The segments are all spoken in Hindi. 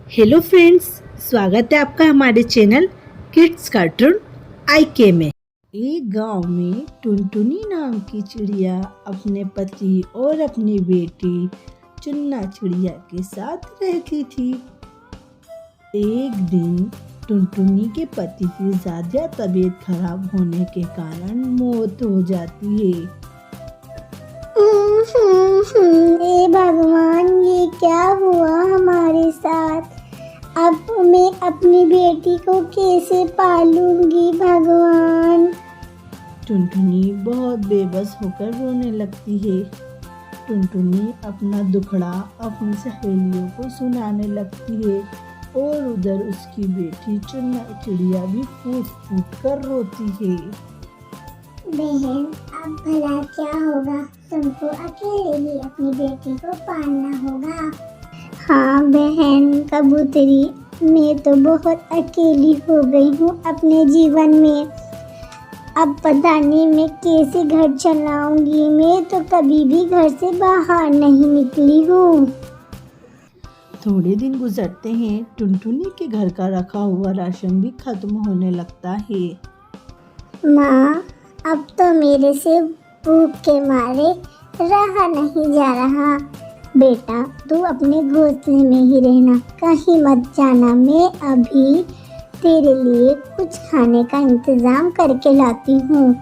हेलो फ्रेंड्स, स्वागत है आपका हमारे चैनल किड्स कार्टून आईके में। एक गांव में टुनटुनी नाम की चिड़िया अपने पति और अपनी बेटी चुन्ना चिड़िया के साथ रहती थी। एक दिन टुनटुनी के पति की ज्यादा तबीयत खराब होने के कारण मौत हो जाती है। हे भगवान, ये क्या हुआ हमारे साथ? अब मैं अपनी बेटी को कैसे पालूंगी भगवान? टुनटुनी बहुत बेबस होकर रोने लगती है। टुनटुनी अपना दुखड़ा अपनी सहेलियों को सुनाने लगती है और उधर उसकी बेटी चुन्ना चिड़िया भी फूट फूट कर रोती है। बहन, अब भला क्या होगा? तुमको अकेले ही अपनी बेटी को पालना होगा। हाँ बहन कबूतरी, मैं तो बहुत अकेली हो गई हूँ अपने जीवन में। अब पता नहीं मैं कैसे घर चलाऊंगी। मैं तो कभी भी घर से बाहर नहीं निकली हूँ। थोड़े दिन गुजरते हैं। टुनटुनी के घर का रखा हुआ राशन भी खत्म होने लगता है। माँ, अब तो मेरे से भूख के मारे रहा नहीं जा रहा। बेटा, तू अपने घोंसले में ही रहना, कहीं मत जाना। मैं अभी तेरे लिए कुछ खाने का इंतजाम करके लाती हूँ।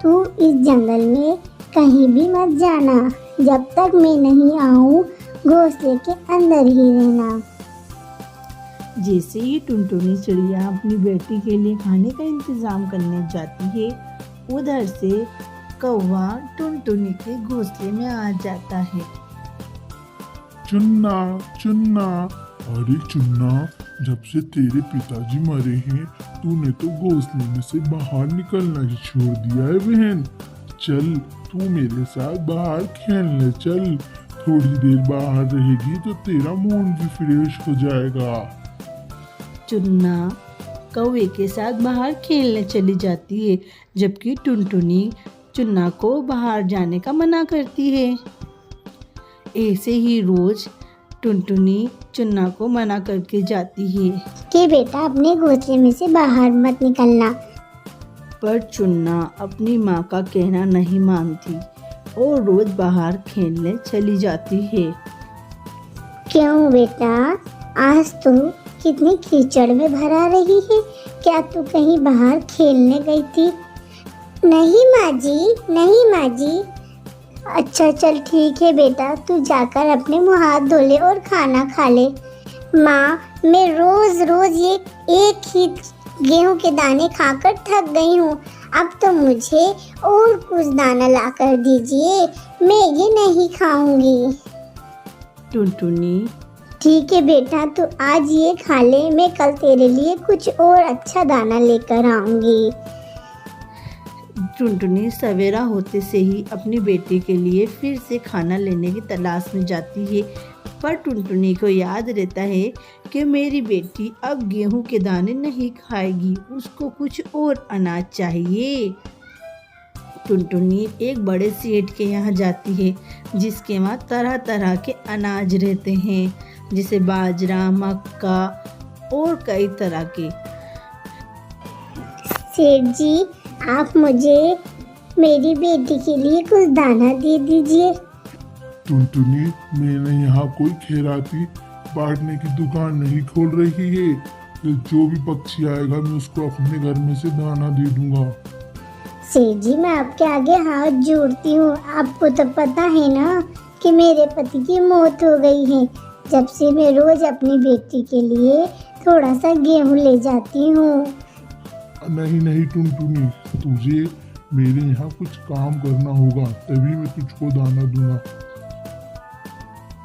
तू इस जंगल में कहीं भी मत जाना। जब तक मैं नहीं आऊँ, घोंसले के अंदर ही रहना। जैसे ही टुनटुनी चिड़िया अपनी बेटी के लिए खाने का इंतजाम करने जाती है, उधर से कौवा टुनटुनी के घोंसले में आ जाता है। चुन्ना चुन्ना, अरे चुन्ना, जब से तेरे पिताजी मरे हैं तूने तो घोंसले में से बाहर निकलना ही छोड़ दिया है बहन। चल तू मेरे साथ बाहर खेलने चल। थोड़ी देर बाहर रहेगी तो तेरा मूड भी फ्रेश हो जाएगा। चुन्ना कौवे के साथ बाहर खेलने चली जाती है, जबकि टुनटुनी चुन्ना को बाहर जाने का मना करती है। ऐसे ही रोज टुनटुनी चुन्ना को मना करके जाती है कि बेटा अपने घोंसले में से बाहर मत निकलना। पर चुन्ना अपनी माँ का कहना नहीं मानती और रोज बाहर खेलने चली जाती है। क्यों बेटा, आज तू कितनी कीचड़ में भरा रही है? क्या तू कहीं बाहर खेलने गई थी? नहीं माँ जी, नहीं माँ जी। अच्छा चल ठीक है बेटा, तू जाकर अपने मुँह हाथ धो ले और खाना खा ले। माँ, मैं रोज रोज ये एक ही गेहूं के दाने खाकर थक गई हूँ। अब तो मुझे और कुछ दाना ला कर दीजिए, मैं ये नहीं खाऊंगी। टुनटुनी ठीक है बेटा, तू आज ये खा ले, मैं कल तेरे लिए कुछ और अच्छा दाना लेकर आऊंगी। टुनटुनी सवेरा होते से ही अपनी बेटी के लिए फिर से खाना लेने की तलाश में जाती है, पर टुनटुनी को याद रहता है कि मेरी बेटी अब गेहूं के दाने नहीं खाएगी, उसको कुछ और अनाज चाहिए। टुनटुनी एक बड़े सेठ के यहाँ जाती है, जिसके वहाँ तरह तरह के अनाज रहते हैं, जैसे बाजरा, मक्का और कई तरह के। सेठ जी, आप मुझे मेरी बेटी के लिए कुछ दाना दे दीजिए। टुनटुनी, मैंने यहाँ कोई खैराती बांटने की दुकान नहीं खोल रही है। तो जो भी पक्षी आएगा मैं उसको अपने घर में से दाना दे दूंगा। सेठ जी, मैं आपके आगे हाथ जोड़ती हूँ। आपको तो पता है ना कि मेरे पति की मौत हो गई है, जब से मैं रोज अपनी बेटी के लिए थोड़ा सा गेहूँ ले जाती हूँ। नहीं नहीं टुनटुनी, तुझे मेरे यहाँ कुछ काम करना होगा, तभी मैं तुझको दाना दूंगा।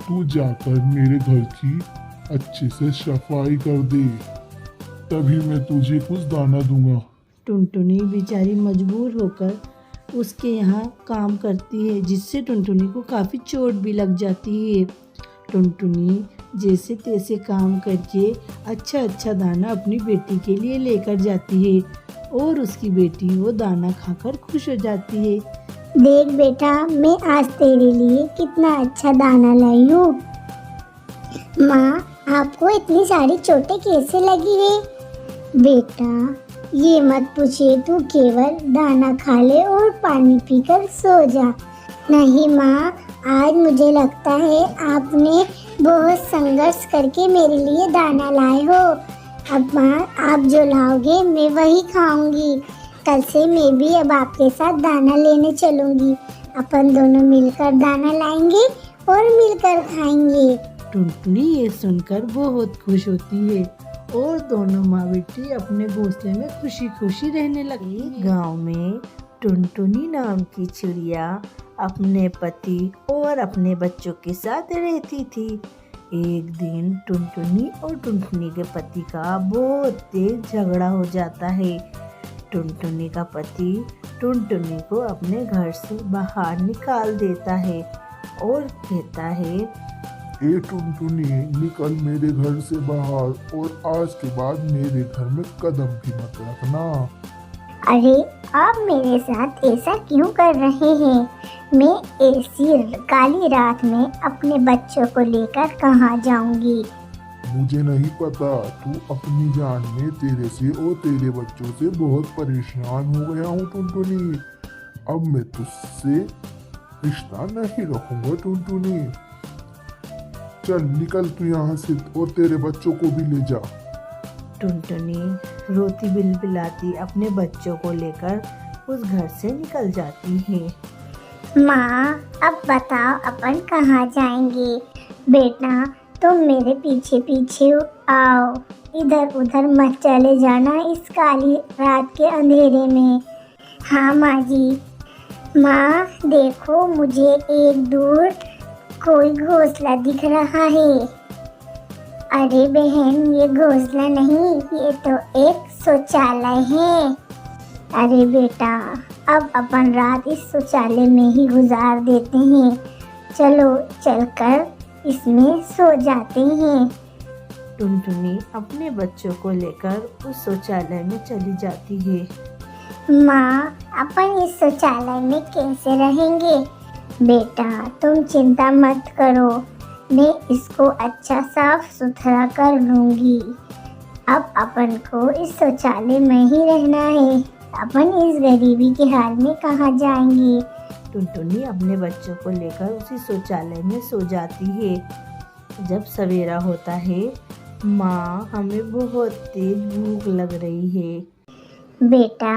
तू जाकर मेरे घर की अच्छे से सफाई कर दे, तभी मैं तुझे कुछ दाना दूंगा। टुनटुनी बेचारी मजबूर होकर उसके यहाँ काम करती है, जिससे टुनटुनी को काफ़ी चोट भी लग जाती है। टुनटुनी जैसे तैसे काम करके अच्छा अच्छा दाना अपनी बेटी के लिए लेकर जाती है और उसकी बेटी वो दाना खाकर खुश हो जाती है। देख बेटा, मैं आज तेरे लिए कितना अच्छा दाना लाई हूँ। माँ, आपको इतनी सारी चोटें कैसे लगी है? बेटा ये मत पूछिए, तू केवल दाना खा ले और पानी पीकर सो जा। नहीं माँ, आज मुझे लगता है आपने बहुत संघर्ष करके मेरे लिए दाना लाए हो। अब माँ, आप जो लाओगे मैं वही खाऊंगी। कल से मैं भी अब आपके साथ दाना लेने चलूंगी। अपन दोनों मिलकर दाना लाएंगे और मिलकर खाएंगे। टुनटुनी ये सुनकर बहुत खुश होती है और दोनों माँ बेटी अपने घोंसले में खुशी खुशी रहने लगी। गांव में टुनटुनी नाम की चिड़िया अपने पति और अपने बच्चों के साथ रहती थी। एक दिन टुनटुनी और टुनटुनी के पति का बहुत तेज झगड़ा हो जाता है। टुनटुनी का पति टुनटुनी को अपने घर से बाहर निकाल देता है और कहता है, ए टुनटुनी, निकल मेरे घर से बाहर और आज के बाद मेरे घर में कदम भी मत रखना। अरे आप मेरे साथ ऐसा क्यों कर रहे हैं? मैं ऐसी काली रात में अपने बच्चों को लेकर कहाँ जाऊंगी? मुझे नहीं पता, तू अपनी जान में तेरे से और तेरे बच्चों से बहुत परेशान हो गया हूँ टुनटुनी। अब मैं तुझसे रिश्ता नहीं रखूंगा टुनटुनी। चल निकल तू यहाँ से और तेरे बच्चों को भी ले जा। टुनटुनी रोती बिलबिलाती अपने बच्चों को लेकर उस घर से निकल जाती है। माँ, अब बताओ अपन कहाँ जाएंगे? बेटा तुम मेरे पीछे पीछे आओ, इधर उधर मत चले जाना इस काली रात के अंधेरे में। हाँ माँ जी। माँ देखो, मुझे एक दूर कोई घोंसला दिख रहा है। अरे बहन, ये घोंसला नहीं, ये तो एक शौचालय है। अरे बेटा, अब अपन रात इस शौचालय में ही गुजार देते हैं। चलो चलकर इसमें सो जाते हैं। टुनटुनी अपने बच्चों को लेकर उस शौचालय में चली जाती है। माँ, अपन इस शौचालय में कैसे रहेंगे? बेटा तुम चिंता मत करो, मैं इसको अच्छा साफ सुथरा कर लूँगी। अब अपन को इस शौचालय में ही रहना है। अपन इस गरीबी के हाल में कहाँ जाएंगे? टुनटुनी अपने बच्चों को लेकर उसी शौचालय में सो जाती है। जब सवेरा होता है, माँ हमें बहुत तेज भूख लग रही है। बेटा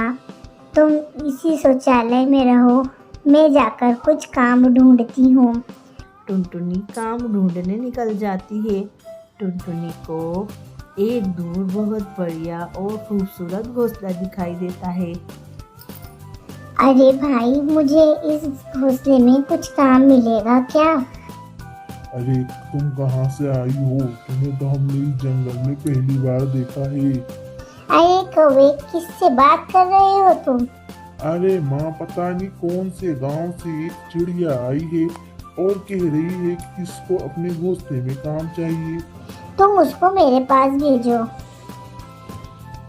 तुम इसी शौचालय में रहो, मैं जाकर कुछ काम ढूंढती हूँ। टुनटुनी काम ढूंढने निकल जाती है। टुनटुनी को एक दूर बहुत बढ़िया और खूबसूरत घोंसला दिखाई देता है। अरे भाई, मुझे इस घोंसले में कुछ काम मिलेगा क्या? अरे तुम कहाँ से आई हो? तुम्हें तो हमने इस जंगल में पहली बार देखा है। अरे कौवे, किससे बात कर रहे हो तुम? अरे माँ, पता नहीं कौन से गांव से एक चिड़िया आई है और कह रही है कि इसको अपने घोंसले में काम चाहिए। तुम उसको मेरे पास भेजो।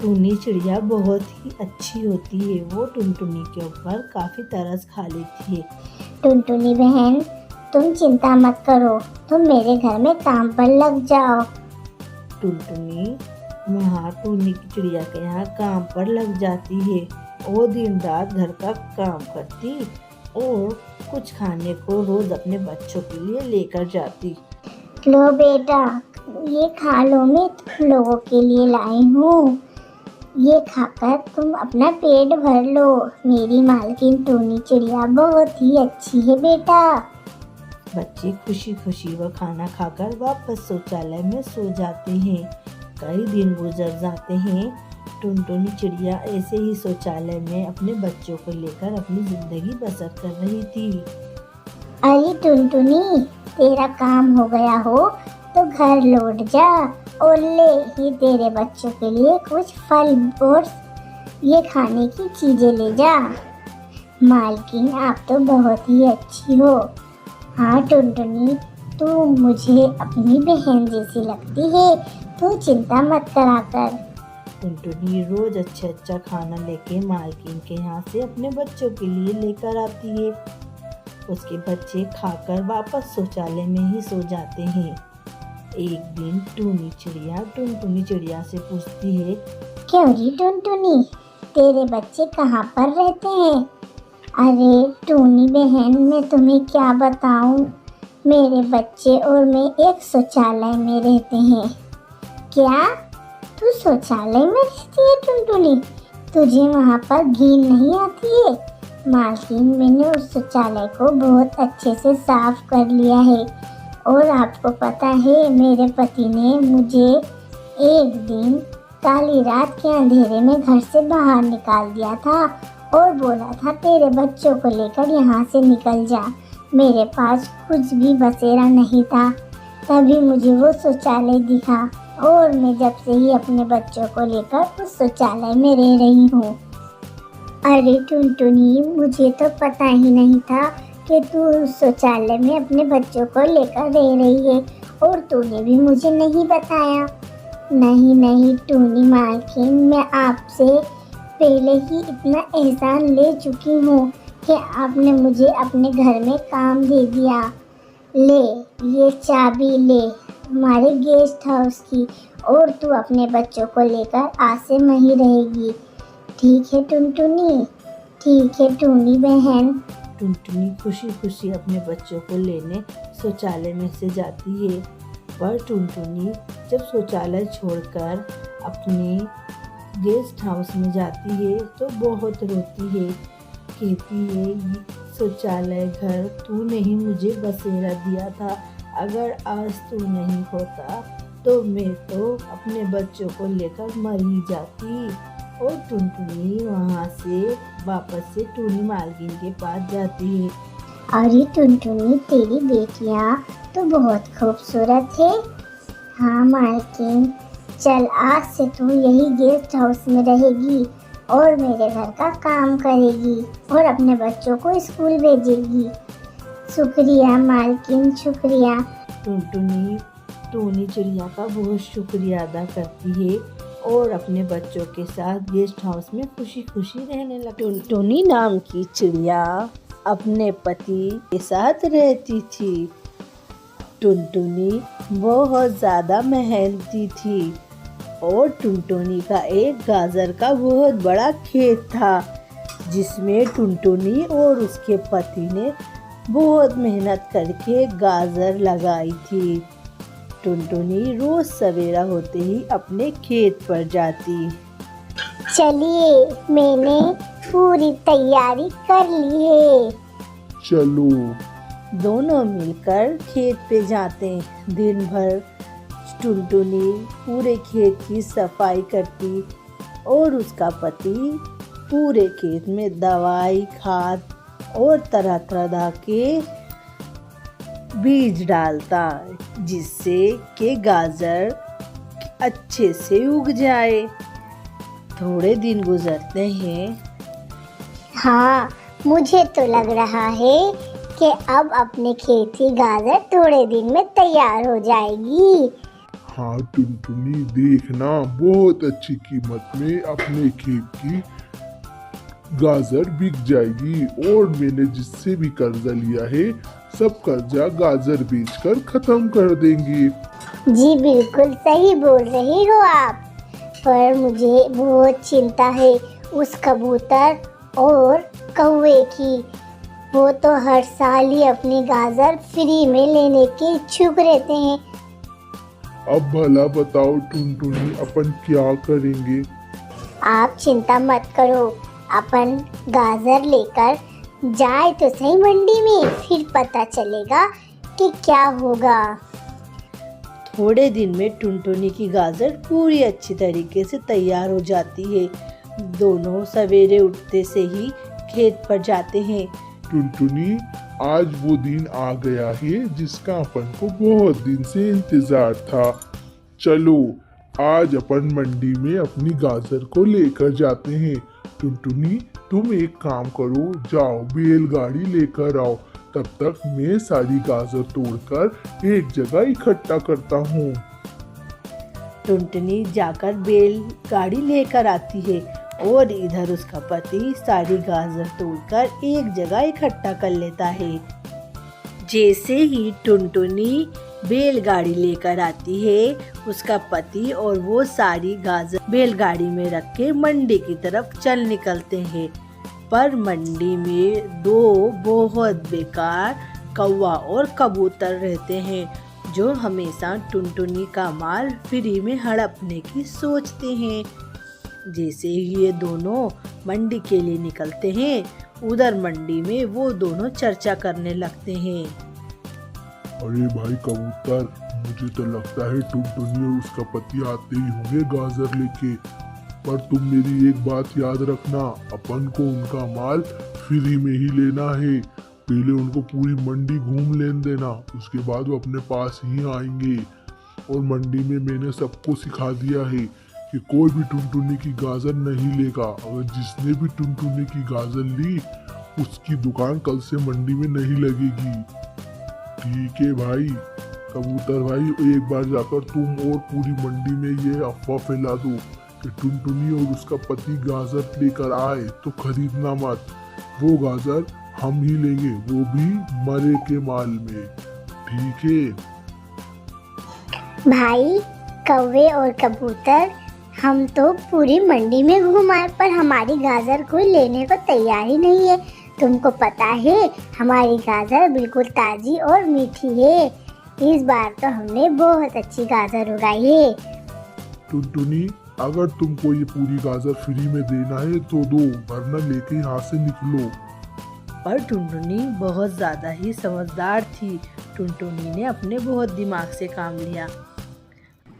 टूनी चिड़िया बहुत ही अच्छी होती है। वो टुनटुनी के ऊपर काफी तरस खा लेती है। टुनटुनी बहन, तुम चिंता मत करो, तुम मेरे घर में काम पर लग जाओ। टुनटुनी वहाँ टूनी की चिड़िया के यहाँ काम पर लग जाती है और दिन रात घर का काम करती और कुछ खाने को रोज अपने बच्चों के लिए लेकर जाती। लो बेटा, ये खा लो, मैं तुम लोगों के लिए लाई हूँ। ये खाकर तुम अपना पेट भर लो। मेरी मालकिन टूनी चिड़िया बहुत ही अच्छी है बेटा। बच्चे खुशी खुशी वह खाना खाकर वापस शौचालय में सो जाते हैं। कई दिन गुजर जाते हैं। टुनटुनी चिड़िया ऐसे ही शौचालय में अपने बच्चों को लेकर अपनी जिंदगी बसर कर रही थी। अरे टुनटुनी, तेरा काम हो गया हो तो घर लौट जा और ले ही तेरे बच्चों के लिए कुछ फल और ये खाने की चीजें ले जा। मालकिन, आप तो बहुत ही अच्छी हो। हाँ टुनटुनी, तू मुझे अपनी बहन जैसी लगती है, तू चिंता मत करा कर। टुनटुनी रोज अच्छा खाना लेके मालकिन के यहाँ से अपने बच्चों के लिए लेकर आती है। उसके बच्चे खाकर वापस शौचालय में ही सो जाते हैं। एक दिन टूनी चिड़िया टुनटुनी चिड़िया से पूछती है, क्यों री टुनटुनी, तेरे बच्चे कहाँ पर रहते हैं? अरे टूनी बहन, मैं तुम्हें क्या बताऊं, मेरे बच्चे और मैं एक शौचालय में रहते हैं। क्या तू शौचालय में रहती है टुनटुनी? तुझे वहाँ पर घिन नहीं आती है? मालकिन, मैंने उस शौचालय को बहुत अच्छे से साफ कर लिया है। और आपको पता है, मेरे पति ने मुझे एक दिन काली रात के अंधेरे में घर से बाहर निकाल दिया था और बोला था, तेरे बच्चों को लेकर यहाँ से निकल जा। मेरे पास कुछ भी बसेरा नहीं था, तभी मुझे वो शौचालय दिखा और मैं जब से ही अपने बच्चों को लेकर उस शौचालय में रह रही हूँ। अरे टुनटुनी, मुझे तो पता ही नहीं था कि तू उस शौचालय में अपने बच्चों को लेकर रह रही है, और तूने भी मुझे नहीं बताया। नहीं टूनी मालकिन, मैं आपसे पहले ही इतना एहसान ले चुकी हूँ कि आपने मुझे अपने घर में काम दे दिया। ले ये चाबी ले हमारे गेस्ट हाउस की, और तू अपने बच्चों को लेकर आज से वहीं रहेगी। ठीक है टुनटुनी, ठीक है टूनी बहन। टुनटुनी खुशी खुशी अपने बच्चों को लेने शौचालय में से जाती है। पर टुनटुनी जब शौचालय छोड़कर अपने गेस्ट हाउस में जाती है तो बहुत रोती है। कहती है, ये शौचालय घर तूने ही मुझे बसेरा दिया था, अगर आज तू नहीं होता तो मैं तो अपने बच्चों को लेकर मर ही जाती। और टुनटुनी वहाँ से वापस से टूनी मालकिन के पास जाती है। अरे टुनटुनी, तेरी बेटियाँ तो बहुत खूबसूरत है। हाँ मालकिन, चल आज से तू यही गेस्ट हाउस में रहेगी और मेरे घर का काम करेगी और अपने बच्चों को स्कूल भेजेगी। शुक्रिया मालकिन, शुक्रिया। टुनटुनी टूनी चिड़िया का बहुत शुक्रिया अदा करती है और अपने बच्चों के साथ गेस्ट हाउस में खुशी खुशी रहने लगती। टुनटुनी नाम की चिड़िया अपने पति के साथ रहती थी। टुनटुनी बहुत ज़्यादा मेहनती थी और टुनटुनी का एक गाजर का बहुत बड़ा खेत था, जिसमें टुनटुनी और उसके पति ने बहुत मेहनत करके गाजर लगाई थी। टुनटुनी रोज सवेरा होते ही अपने खेत पर जाती। चलिए, मैंने पूरी तैयारी कर ली है। चलो। दोनों मिलकर खेत पे जाते। दिन भर टुनटुनी पूरे खेत की सफाई करती और उसका पति पूरे खेत में दवाई, खाद और तरह तरह के बीज डालता, जिससे कि गाजर अच्छे से उग जाए। थोड़े दिन गुजरते हैं। हाँ, मुझे तो लग रहा है कि अब अपने खेत की गाजर थोड़े दिन में तैयार हो जाएगी। हाँ टुनटुनी, देखना बहुत अच्छी कीमत में अपने खेत की गाजर बिक जाएगी और मैंने जिससे भी कर्जा लिया है सब कर्जा गाजर बेचकर खत्म कर देंगे। जी बिल्कुल सही बोल रही हो आप, पर मुझे बहुत चिंता है उस कबूतर और कौवे की। वो तो हर साल ही अपनी गाजर फ्री में लेने के इच्छुक रहते हैं। अब भला बताओ टुनटुनी, अपन क्या करेंगे? आप चिंता मत करो, अपन गाजर लेकर जाए तो सही मंडी में, फिर पता चलेगा कि क्या होगा। थोड़े दिन में टुनटुनी की गाजर पूरी अच्छी तरीके से तैयार हो जाती है। दोनों सवेरे उठते से ही खेत पर जाते हैं। टुनटुनी, आज वो दिन आ गया है जिसका अपन को बहुत दिन से इंतजार था। चलो, आज अपन मंडी में अपनी गाजर को लेकर जाते हैं। टुनटुनी, तुम एक काम करो, जाओ बैलगाड़ी लेकर आओ, तब तक मैं सारी गाजर तोड़कर एक जगह इकट्ठा करता हूँ। टुनटुनी जाकर बैलगाड़ी लेकर आती है और इधर उसका पति सारी गाजर तोड़कर एक जगह इकट्ठा कर लेता है। जैसे ही टुनटुनी बैलगाड़ी लेकर आती है उसका पति और वो सारी गाजर बैलगाड़ी में रख के मंडी की तरफ चल निकलते हैं। पर मंडी में दो बहुत बेकार कौवा और कबूतर रहते हैं जो हमेशा टुनटुनी का माल फ्री में हड़पने की सोचते हैं। जैसे ही ये दोनों मंडी के लिए निकलते हैं, उधर मंडी में वो दोनों चर्चा करने लगते हैं। अरे भाई कबूतर, मुझे तो लगता है टुनटुनी और उसका पति आते ही होंगे गाजर लेके। पर तुम मेरी एक बात याद रखना, अपन को उनका माल फ्री में ही लेना है। पहले उनको पूरी मंडी घूम लेने देना, उसके बाद वो अपने पास ही आएंगे। और मंडी में मैंने सबको सिखा दिया है कि कोई भी टुनटुनी की गाजर नहीं लेगा। अगर जिसने भी टुनटुनी की गाजर ली, उसकी दुकान कल से मंडी में नहीं लगेगी। ठीक है भाई कबूतर भाई, एक बार जाकर तुम और पूरी मंडी में ये अफवाह फैला दो कि टुनटुनी और उसका पति गाजर लेकर आए तो खरीदना मत। वो गाजर हम ही लेंगे, वो भी मरे के माल में। ठीक है भाई कौवे और कबूतर, हम तो पूरी मंडी में घुमाए पर हमारी गाजर कोई लेने को तैयार ही नहीं है। तुमको पता है हमारी गाजर बिल्कुल ताजी और मीठी है। इस बार तो हमने बहुत अच्छी गाजर उगाई है। टुनटुनी, अगर तुमको ये पूरी गाजर फ्री में देना है तो दो, वरना लेके यहाँ से निकलो। पर टुनटुनी बहुत ज़्यादा ही समझदार थी। टुनटुनी ने अपने बहुत दिमाग से काम लिया।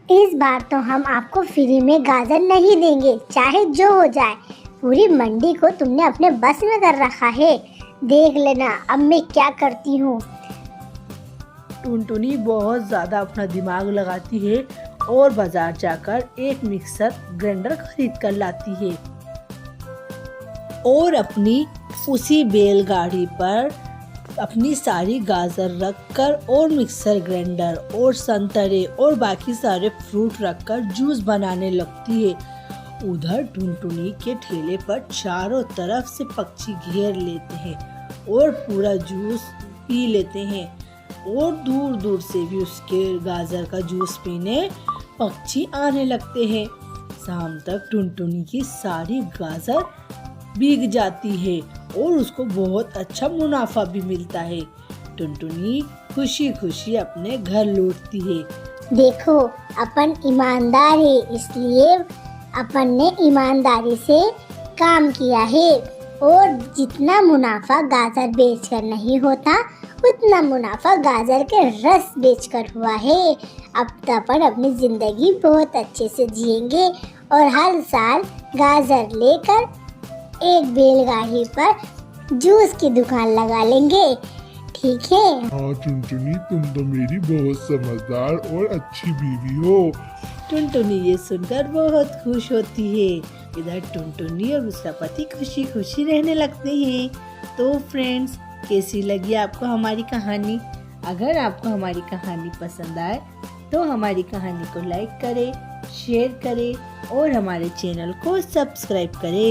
इस बार तो हम आपको फ्री में गाजर नहीं देंगे, चाहे जो हो जाए। पूरी मंडी को तुमने अपने बस में कर रखा है। देख लेना अब मैं क्या करती हूँ। टुनटुनी बहुत ज़्यादा अपना दिमाग लगाती है और बाजार जाकर एक मिक्सर ग्राइंडर खरीद कर लाती है और अपनी उसी बैलगाड़ी पर अपनी सारी गाजर रखकर और मिक्सर ग्राइंडर और संतरे और बाकी सारे फ्रूट रखकर जूस बनाने लगती है। उधर टुनटुनी के ठेले पर चारों तरफ से पक्षी घेर लेते हैं और पूरा जूस पी लेते हैं और दूर दूर से भी उसके गाजर का जूस पीने पक्षी आने लगते हैं। शाम तक टुनटुनी की सारी गाजर बिक जाती है और उसको बहुत अच्छा मुनाफा भी मिलता है। टुनटुनी खुशी खुशी अपने घर लौटती है। देखो अपन ईमानदार है, इसलिए अपन ने ईमानदारी से काम किया है और जितना मुनाफा गाजर बेचकर नहीं होता उतना मुनाफा गाजर के रस बेचकर हुआ है। अब तो अपन अपनी जिंदगी बहुत अच्छे से जिएंगे और हर साल गाजर लेकर एक बैलगाड़ी पर जूस की दुकान लगा लेंगे। ठीक है? हाँ टुनटुनी, तुम तो मेरी बहुत समझदार और अच्छी बीवी हो। टुनटुनी ये सुनकर बहुत खुश होती है। इधर टुनटुनी और उसका पति खुशी खुशी रहने लगते हैं। तो फ्रेंड्स, कैसी लगी आपको हमारी कहानी? अगर आपको हमारी कहानी पसंद आए तो हमारी कहानी को लाइक करें, शेयर करें और हमारे चैनल को सब्सक्राइब करें।